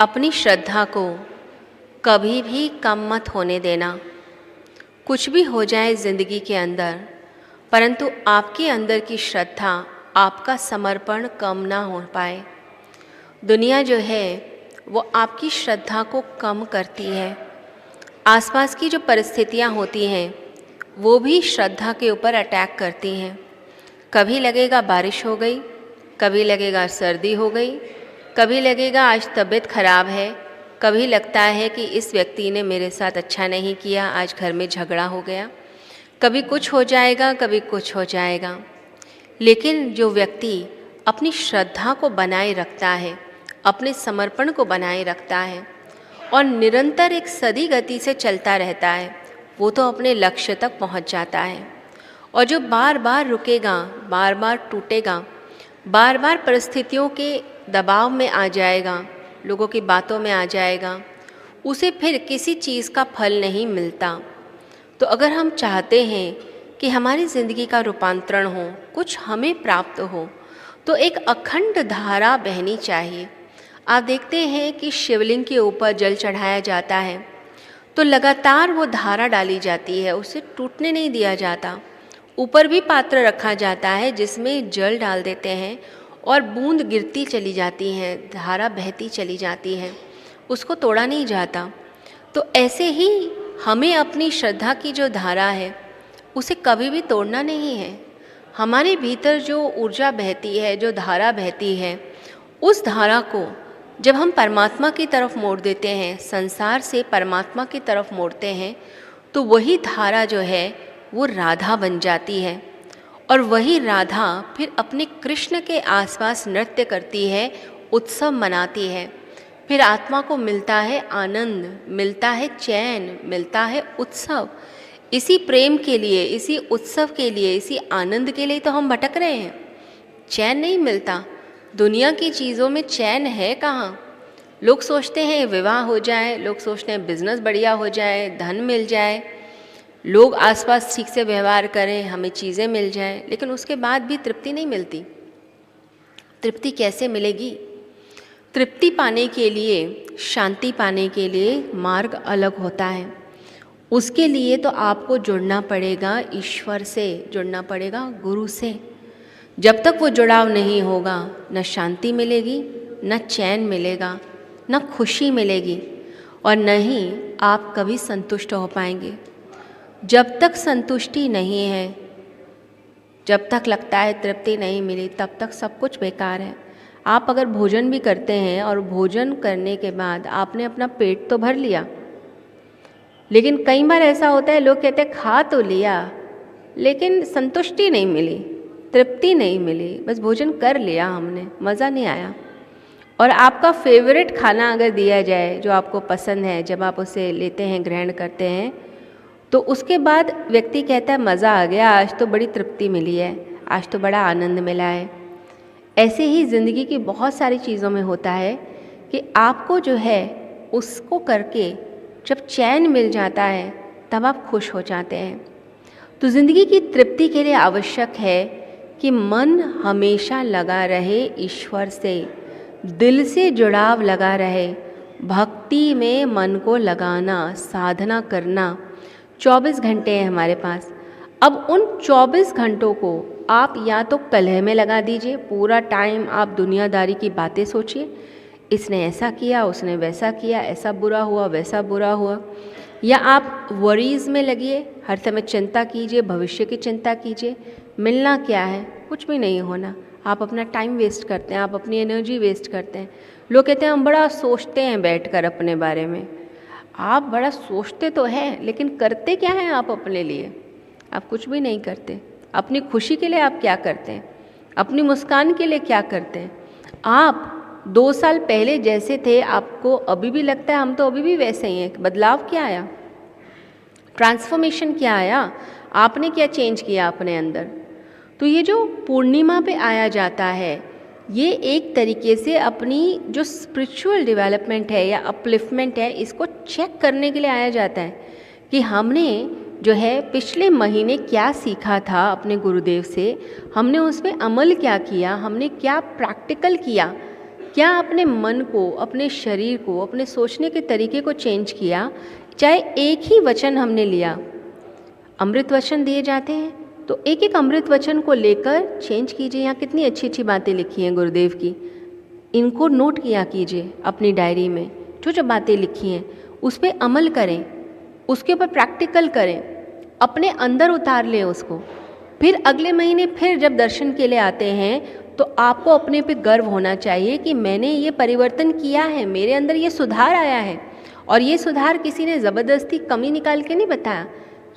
अपनी श्रद्धा को कभी भी कम मत होने देना। कुछ भी हो जाए ज़िंदगी के अंदर, परंतु आपके अंदर की श्रद्धा, आपका समर्पण कम ना हो पाए। दुनिया जो है वो आपकी श्रद्धा को कम करती है। आसपास की जो परिस्थितियाँ होती हैं वो भी श्रद्धा के ऊपर अटैक करती हैं। कभी लगेगा बारिश हो गई, कभी लगेगा सर्दी हो गई, कभी लगेगा आज तबीयत खराब है, कभी लगता है कि इस व्यक्ति ने मेरे साथ अच्छा नहीं किया, आज घर में झगड़ा हो गया। कभी कुछ हो जाएगा, कभी कुछ हो जाएगा। लेकिन जो व्यक्ति अपनी श्रद्धा को बनाए रखता है, अपने समर्पण को बनाए रखता है और निरंतर एक सदी गति से चलता रहता है, वो तो अपने लक्ष्य तक पहुंच जाता है। और जो बार बार रुकेगा, बार बार टूटेगा, बार बार परिस्थितियों के दबाव में आ जाएगा, लोगों की बातों में आ जाएगा, उसे फिर किसी चीज़ का फल नहीं मिलता। तो अगर हम चाहते हैं कि हमारी ज़िंदगी का रूपांतरण हो, कुछ हमें प्राप्त हो, तो एक अखंड धारा बहनी चाहिए। आप देखते हैं कि शिवलिंग के ऊपर जल चढ़ाया जाता है तो लगातार वो धारा डाली जाती है, उसे टूटने नहीं दिया जाता। ऊपर भी पात्र रखा जाता है जिसमें जल डाल देते हैं और बूंद गिरती चली जाती है, धारा बहती चली जाती है, उसको तोड़ा नहीं जाता। तो ऐसे ही हमें अपनी श्रद्धा की जो धारा है उसे कभी भी तोड़ना नहीं है। हमारे भीतर जो ऊर्जा बहती है, जो धारा बहती है, उस धारा को जब हम परमात्मा की तरफ मोड़ देते हैं, संसार से परमात्मा की तरफ मोड़ते हैं, तो वही धारा जो है वो राधा बन जाती है। और वही राधा फिर अपने कृष्ण के आसपास नृत्य करती है, उत्सव मनाती है। फिर आत्मा को मिलता है आनंद, मिलता है चैन, मिलता है उत्सव। इसी प्रेम के लिए, इसी उत्सव के लिए, इसी आनंद के लिए तो हम भटक रहे हैं। चैन नहीं मिलता। दुनिया की चीज़ों में चैन है कहाँ। लोग सोचते हैं विवाह हो जाए, लोग सोचते हैं बिजनेस बढ़िया हो जाए, धन मिल जाए, लोग आसपास ठीक से व्यवहार करें, हमें चीज़ें मिल जाएं, लेकिन उसके बाद भी तृप्ति नहीं मिलती। तृप्ति कैसे मिलेगी? तृप्ति पाने के लिए, शांति पाने के लिए मार्ग अलग होता है। उसके लिए तो आपको जुड़ना पड़ेगा ईश्वर से, जुड़ना पड़ेगा गुरु से। जब तक वो जुड़ाव नहीं होगा, न शांति मिलेगी, न चैन मिलेगा, न खुशी मिलेगी, और न ही आप कभी संतुष्ट हो पाएंगे। जब तक संतुष्टि नहीं है, जब तक लगता है तृप्ति नहीं मिली, तब तक सब कुछ बेकार है। आप अगर भोजन भी करते हैं और भोजन करने के बाद आपने अपना पेट तो भर लिया, लेकिन कई बार ऐसा होता है, लोग कहते हैं खा तो लिया लेकिन संतुष्टि नहीं मिली, तृप्ति नहीं मिली, बस भोजन कर लिया हमने, मज़ा नहीं आया। और आपका फेवरेट खाना अगर दिया जाए जो आपको पसंद है, जब आप उसे लेते हैं, ग्रहण करते हैं, तो उसके बाद व्यक्ति कहता है मज़ा आ गया, आज तो बड़ी तृप्ति मिली है, आज तो बड़ा आनंद मिला है। ऐसे ही ज़िंदगी की बहुत सारी चीज़ों में होता है कि आपको जो है उसको करके जब चैन मिल जाता है तब आप खुश हो जाते हैं। तो ज़िंदगी की तृप्ति के लिए आवश्यक है कि मन हमेशा लगा रहे ईश्वर से, दिल से जुड़ाव लगा रहे, भक्ति में मन को लगाना, साधना करना। 24 घंटे हैं हमारे पास। अब उन 24 घंटों को आप या तो कलह में लगा दीजिए, पूरा टाइम आप दुनियादारी की बातें सोचिए, इसने ऐसा किया, उसने वैसा किया, ऐसा बुरा हुआ, वैसा बुरा हुआ, या आप वरीज़ में लगिए, हर समय चिंता कीजिए, भविष्य की चिंता कीजिए। मिलना क्या है? कुछ भी नहीं होना। आप अपना टाइम वेस्ट करते हैं, आप अपनी एनर्जी वेस्ट करते हैं। लोग कहते हैं हम बड़ा सोचते हैं बैठकर अपने बारे में। आप बड़ा सोचते तो हैं, लेकिन करते क्या हैं आप अपने लिए? आप कुछ भी नहीं करते। अपनी खुशी के लिए आप क्या करते हैं? अपनी मुस्कान के लिए क्या करते हैं? आप 2 साल पहले जैसे थे, आपको अभी भी लगता है हम तो अभी भी वैसे ही हैं। बदलाव क्या आया? ट्रांसफॉर्मेशन क्या आया? आपने क्या चेंज किया अपने अंदर? तो ये जो पूर्णिमा पे आया जाता है, ये एक तरीके से अपनी जो स्पिरिचुअल डेवलपमेंट है या अपलिफ्टमेंट है, इसको चेक करने के लिए आया जाता है कि हमने जो है पिछले महीने क्या सीखा था अपने गुरुदेव से, हमने उस पर अमल क्या किया, हमने क्या प्रैक्टिकल किया, क्या अपने मन को, अपने शरीर को, अपने सोचने के तरीके को चेंज किया? चाहे एक ही वचन हमने लिया, अमृत वचन दिए जाते हैं तो एक एक अमृत वचन को लेकर चेंज कीजिए। यहाँ कितनी अच्छी अच्छी बातें लिखी हैं गुरुदेव की, इनको नोट किया कीजिए अपनी डायरी में। जो जो बातें लिखी हैं उस पर अमल करें, उसके ऊपर प्रैक्टिकल करें, अपने अंदर उतार लें उसको। फिर अगले महीने फिर जब दर्शन के लिए आते हैं तो आपको अपने पे गर्व होना चाहिए कि मैंने ये परिवर्तन किया है, मेरे अंदर ये सुधार आया है। और ये सुधार किसी ने ज़बरदस्ती कमी निकाल के नहीं बताया,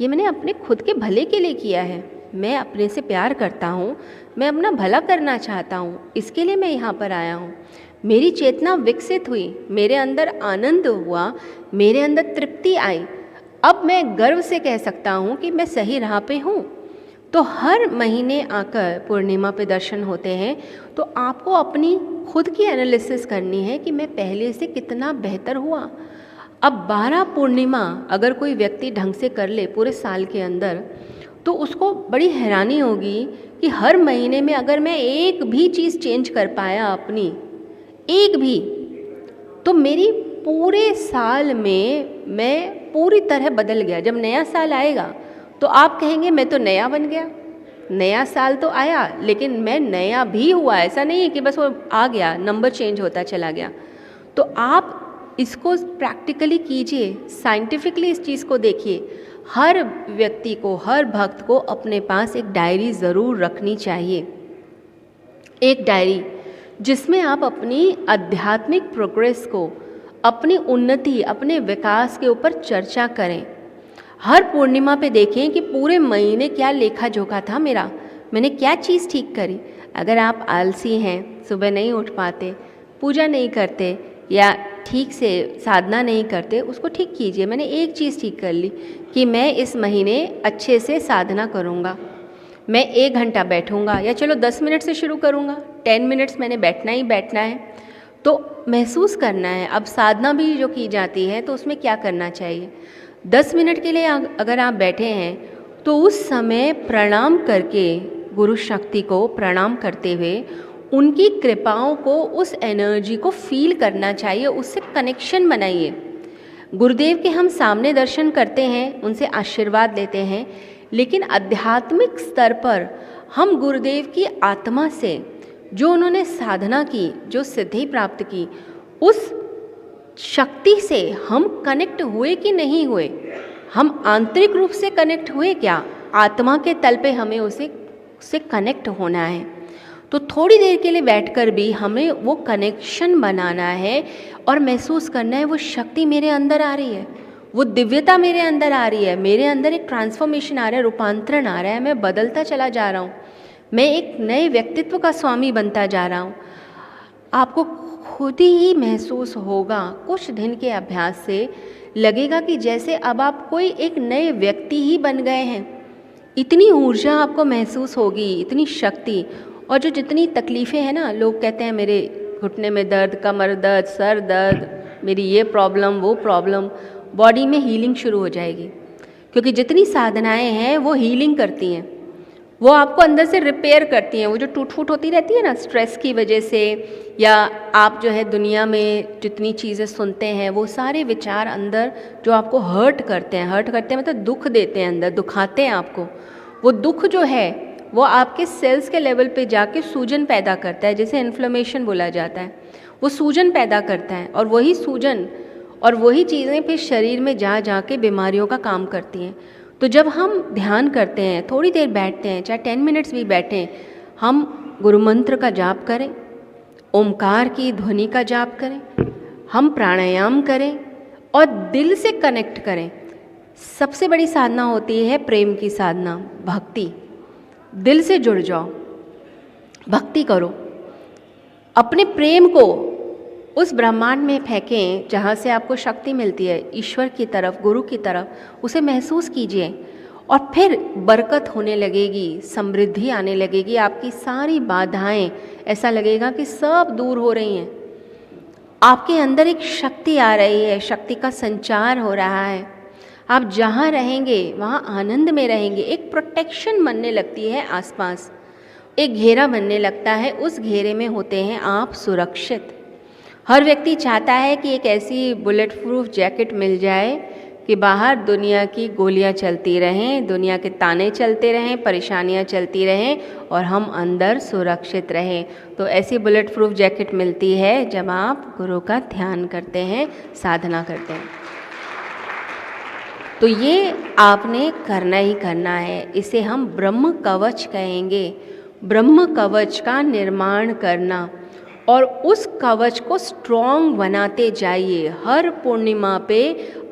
ये मैंने अपने खुद के भले के लिए किया है। मैं अपने से प्यार करता हूँ, मैं अपना भला करना चाहता हूँ, इसके लिए मैं यहाँ पर आया हूँ। मेरी चेतना विकसित हुई, मेरे अंदर आनंद हुआ, मेरे अंदर तृप्ति आई। अब मैं गर्व से कह सकता हूँ कि मैं सही राह पे हूँ। तो हर महीने आकर पूर्णिमा पे दर्शन होते हैं तो आपको अपनी खुद की एनालिसिस करनी है कि मैं पहले से कितना बेहतर हुआ। अब 12 पूर्णिमा अगर कोई व्यक्ति ढंग से कर ले पूरे साल के अंदर तो उसको बड़ी हैरानी होगी कि हर महीने में अगर मैं एक भी चीज़ चेंज कर पाया अपनी, एक भी, तो मेरी पूरे साल में मैं पूरी तरह बदल गया। जब नया साल आएगा तो आप कहेंगे मैं तो नया बन गया। नया साल तो आया लेकिन मैं नया भी हुआ, ऐसा नहीं है कि बस वो आ गया, नंबर चेंज होता चला गया। तो आप इसको प्रैक्टिकली कीजिए, साइंटिफिकली इस चीज़ को देखिए। हर व्यक्ति को, हर भक्त को अपने पास एक डायरी ज़रूर रखनी चाहिए, एक डायरी जिसमें आप अपनी आध्यात्मिक प्रोग्रेस को, अपनी उन्नति, अपने विकास के ऊपर चर्चा करें। हर पूर्णिमा पे देखें कि पूरे महीने क्या लेखा जोखा था मेरा, मैंने क्या चीज़ ठीक करी। अगर आप आलसी हैं, सुबह नहीं उठ पाते, पूजा नहीं करते या ठीक से साधना नहीं करते, उसको ठीक कीजिए। मैंने एक चीज़ ठीक कर ली कि मैं इस महीने अच्छे से साधना करूँगा, मैं 1 घंटा बैठूँगा या चलो 10 मिनट से शुरू करूँगा, 10 मिनट्स मैंने बैठना ही बैठना है। तो महसूस करना है। अब साधना भी जो की जाती है तो उसमें क्या करना चाहिए, 10 मिनट के लिए अगर आप बैठे हैं तो उस समय प्रणाम करके, गुरु शक्ति को प्रणाम करते हुए उनकी कृपाओं को, उस एनर्जी को फील करना चाहिए, उससे कनेक्शन बनाइए। गुरुदेव के हम सामने दर्शन करते हैं, उनसे आशीर्वाद लेते हैं, लेकिन आध्यात्मिक स्तर पर हम गुरुदेव की आत्मा से, जो उन्होंने साधना की, जो सिद्धि प्राप्त की, उस शक्ति से हम कनेक्ट हुए कि नहीं हुए, हम आंतरिक रूप से कनेक्ट हुए क्या, आत्मा के तल पे हमें उससे कनेक्ट होना है। तो थोड़ी देर के लिए बैठकर भी हमें वो कनेक्शन बनाना है और महसूस करना है वो शक्ति मेरे अंदर आ रही है, वो दिव्यता मेरे अंदर आ रही है, मेरे अंदर एक ट्रांसफॉर्मेशन आ रहा है, रूपांतरण आ रहा है, मैं बदलता चला जा रहा हूँ, मैं एक नए व्यक्तित्व का स्वामी बनता जा रहा हूँ। आपको खुद ही महसूस होगा, कुछ दिन के अभ्यास से लगेगा कि जैसे अब आप कोई एक नए व्यक्ति ही बन गए हैं। इतनी ऊर्जा आपको महसूस होगी, इतनी शक्ति। और जो जितनी तकलीफ़ें हैं ना, लोग कहते हैं मेरे घुटने में दर्द, कमर दर्द, सर दर्द, मेरी ये प्रॉब्लम, वो प्रॉब्लम, बॉडी में हीलिंग शुरू हो जाएगी। क्योंकि जितनी साधनाएं हैं वो हीलिंग करती हैं, वो आपको अंदर से रिपेयर करती हैं। वो जो टूट फूट होती रहती है ना स्ट्रेस की वजह से, या आप जो है दुनिया में जितनी चीज़ें सुनते हैं, वो सारे विचार अंदर जो आपको हर्ट करते हैं मतलब दुख देते हैं, अंदर दुखाते हैं आपको, वो दुख जो है वो आपके सेल्स के लेवल पे जाके सूजन पैदा करता है, जैसे इन्फ्लेमेशन बोला जाता है, वो सूजन पैदा करता है। और वही सूजन और वही चीज़ें फिर शरीर में जा के बीमारियों का काम करती हैं। तो जब हम ध्यान करते हैं, थोड़ी देर बैठते हैं, चाहे 10 मिनट्स भी बैठें, हम गुरु मंत्र का जाप करें, ओमकार की ध्वनि का जाप करें, हम प्राणायाम करें और दिल से कनेक्ट करें। सबसे बड़ी साधना होती है प्रेम की साधना, भक्ति। दिल से जुड़ जाओ, भक्ति करो, अपने प्रेम को उस ब्रह्मांड में फेंकें जहाँ से आपको शक्ति मिलती है, ईश्वर की तरफ, गुरु की तरफ, उसे महसूस कीजिए और फिर बरकत होने लगेगी, समृद्धि आने लगेगी। आपकी सारी बाधाएं, ऐसा लगेगा कि सब दूर हो रही हैं, आपके अंदर एक शक्ति आ रही है, शक्ति का संचार हो रहा है। आप जहाँ रहेंगे वहाँ आनंद में रहेंगे। एक प्रोटेक्शन बनने लगती है आसपास, एक घेरा बनने लगता है, उस घेरे में होते हैं आप सुरक्षित। हर व्यक्ति चाहता है कि एक ऐसी बुलेट प्रूफ जैकेट मिल जाए कि बाहर दुनिया की गोलियां चलती रहें, दुनिया के ताने चलते रहें, परेशानियां चलती रहें और हम अंदर सुरक्षित रहें। तो ऐसी बुलेट प्रूफ जैकेट मिलती है जब आप गुरु का ध्यान करते हैं, साधना करते हैं। तो ये आपने करना ही करना है। इसे हम ब्रह्म कवच कहेंगे। ब्रह्म कवच का निर्माण करना और उस कवच को स्ट्रॉन्ग बनाते जाइए। हर पूर्णिमा पे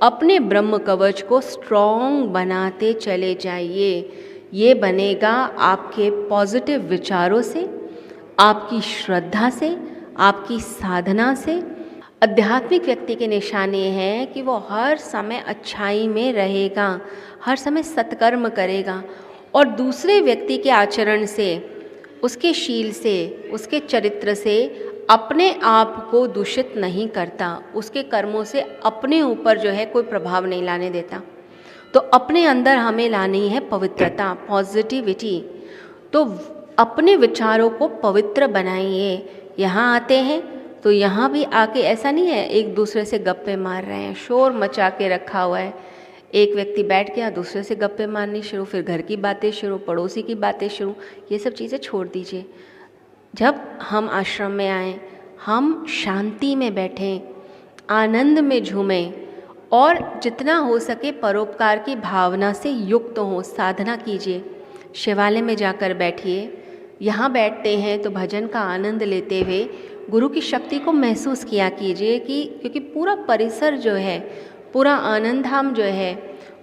अपने ब्रह्म कवच को स्ट्रॉन्ग बनाते चले जाइए। ये बनेगा आपके पॉजिटिव विचारों से, आपकी श्रद्धा से, आपकी साधना से। आध्यात्मिक व्यक्ति के निशाने हैं कि वो हर समय अच्छाई में रहेगा, हर समय सत्कर्म करेगा और दूसरे व्यक्ति के आचरण से, उसके शील से, उसके चरित्र से अपने आप को दूषित नहीं करता, उसके कर्मों से अपने ऊपर जो है कोई प्रभाव नहीं लाने देता। तो अपने अंदर हमें लानी है पवित्रता, पॉजिटिविटी। तो अपने विचारों को पवित्र बनाइए। यहाँ आते हैं तो यहाँ भी आके ऐसा नहीं है एक दूसरे से गप्पे मार रहे हैं, शोर मचा के रखा हुआ है। एक व्यक्ति बैठ गया, दूसरे से गप्पे मारनी शुरू, फिर घर की बातें शुरू, पड़ोसी की बातें शुरू। ये सब चीज़ें छोड़ दीजिए। जब हम आश्रम में आएँ, हम शांति में बैठें, आनंद में झूमें और जितना हो सके परोपकार की भावना से युक्त हों, साधना कीजिए। शिवालय में जाकर बैठिए। यहाँ बैठते हैं तो भजन का आनंद लेते हुए गुरु की शक्ति को महसूस किया कीजिए कि क्योंकि पूरा परिसर जो है, पूरा आनंद धाम जो है,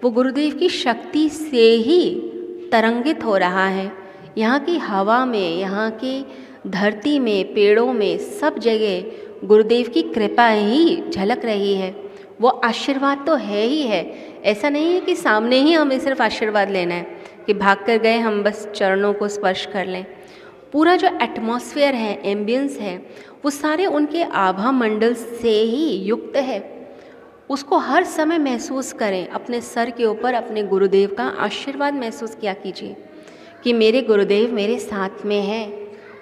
वो गुरुदेव की शक्ति से ही तरंगित हो रहा है। यहाँ की हवा में, यहाँ की धरती में, पेड़ों में, सब जगह गुरुदेव की कृपा ही झलक रही है। वो आशीर्वाद तो है ही है। ऐसा नहीं है कि सामने ही हमें सिर्फ आशीर्वाद लेना है कि भाग कर गए हम बस चरणों को स्पर्श कर लें। पूरा जो एटमॉस्फेयर है, एम्बियंस है, वो सारे उनके आभा मंडल से ही युक्त है। उसको हर समय महसूस करें। अपने सर के ऊपर अपने गुरुदेव का आशीर्वाद महसूस किया कीजिए कि मेरे गुरुदेव मेरे साथ में हैं,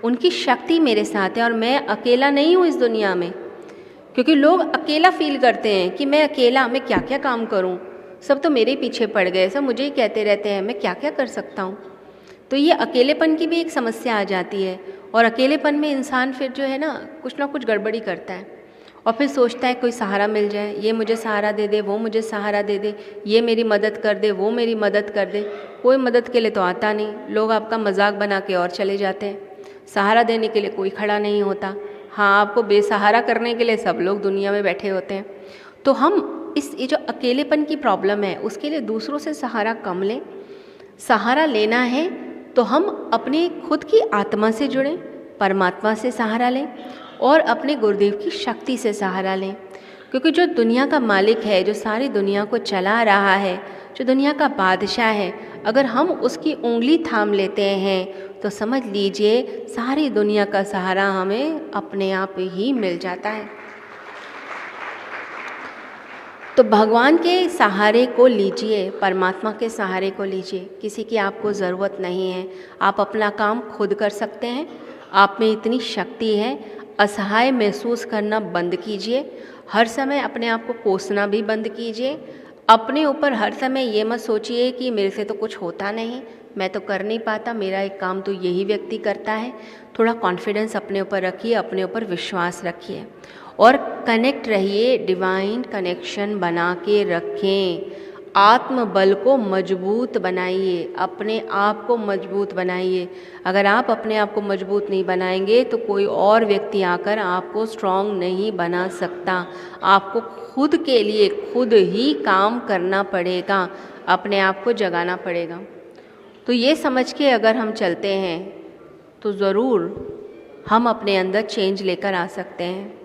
उनकी शक्ति मेरे साथ है और मैं अकेला नहीं हूँ इस दुनिया में। क्योंकि लोग अकेला फील करते हैं कि मैं अकेला, मैं क्या क्या काम करूँ, सब तो मेरे पीछे पड़ गए, सब मुझे ही कहते रहते हैं, मैं क्या क्या कर सकता हूँ। तो ये अकेलेपन की भी एक समस्या आ जाती है और अकेलेपन में इंसान फिर जो है ना कुछ गड़बड़ी करता है और फिर सोचता है कोई सहारा मिल जाए, ये मुझे सहारा दे दे, वो मुझे सहारा दे दे, ये मेरी मदद कर दे, वो मेरी मदद कर दे। कोई मदद के लिए तो आता नहीं, लोग आपका मजाक बना के और चले जाते हैं। सहारा देने के लिए कोई खड़ा नहीं होता। हाँ, आपको बेसहारा करने के लिए सब लोग दुनिया में बैठे होते हैं। तो हम ये जो अकेलेपन की प्रॉब्लम है उसके लिए दूसरों से सहारा कम लें। सहारा लेना है तो हम अपने खुद की आत्मा से जुड़ें, परमात्मा से सहारा लें और अपने गुरुदेव की शक्ति से सहारा लें। क्योंकि जो दुनिया का मालिक है, जो सारी दुनिया को चला रहा है, जो दुनिया का बादशाह है, अगर हम उसकी उंगली थाम लेते हैं तो समझ लीजिए सारी दुनिया का सहारा हमें अपने आप ही मिल जाता है। तो भगवान के सहारे को लीजिए, परमात्मा के सहारे को लीजिए। किसी की आपको ज़रूरत नहीं है। आप अपना काम खुद कर सकते हैं। आप में इतनी शक्ति है। असहाय महसूस करना बंद कीजिए। हर समय अपने आप को कोसना भी बंद कीजिए। अपने ऊपर हर समय ये मत सोचिए कि मेरे से तो कुछ होता नहीं, मैं तो कर नहीं पाता, मेरा एक काम तो यही व्यक्ति करता है। थोड़ा कॉन्फिडेंस अपने ऊपर रखिए, अपने ऊपर विश्वास रखिए और कनेक्ट रहिए, डिवाइन कनेक्शन बना के रखें। आत्मबल को मजबूत बनाइए, अपने आप को मजबूत बनाइए। अगर आप अपने आप को मजबूत नहीं बनाएंगे तो कोई और व्यक्ति आकर आपको स्ट्रॉन्ग नहीं बना सकता। आपको खुद के लिए खुद ही काम करना पड़ेगा, अपने आप को जगाना पड़ेगा। तो ये समझ के अगर हम चलते हैं तो ज़रूर हम अपने अंदर चेंज लेकर आ सकते हैं।